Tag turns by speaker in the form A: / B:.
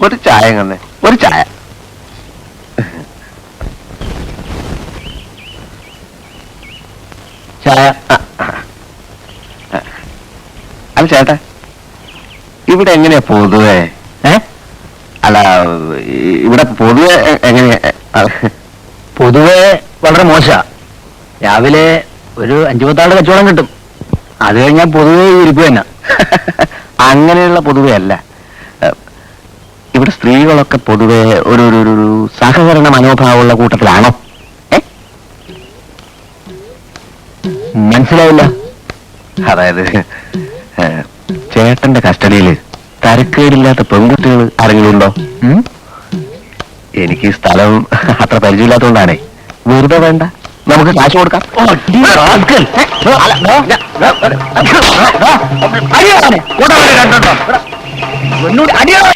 A: ഒരു ചായ കണ്ണേ, ഒരു ചായ. ചായ. അല്ല ചേട്ടാ, ഇവിടെ എങ്ങനെയാ പൊതുവെ? അല്ല, ഇവിടെ പൊതുവെ എങ്ങനെയാ?
B: പൊതുവെ വളരെ മോശ. രാവിലെ ഒരു 5-10 കച്ചവടം കിട്ടും. അത് കഴിഞ്ഞാൽ പൊതുവെ ഇരിപ്പ് തന്നെ.
A: അങ്ങനെയുള്ള പൊതുവെ അല്ല. ഇവിടെ സ്ത്രീകളൊക്കെ പൊതുവെ ഒരു സഹകരണ മനോഭാവമുള്ള കൂട്ടത്തിലാണോ?
B: മനസ്സിലായില്ല.
A: അതായത് ചേട്ടന്റെ കസ്റ്റഡിയിൽ തരക്കേടില്ലാത്ത പെൺകുട്ടികൾ ആരെങ്കിലും ഉണ്ടോ? എനിക്ക് സ്ഥലം അത്ര പരിചയമില്ലാത്തതുകൊണ്ടാണേ. വെറുതെ വേണ്ട, നമുക്ക് കാശ് കൊടുക്കാം.
B: അടിയാണ്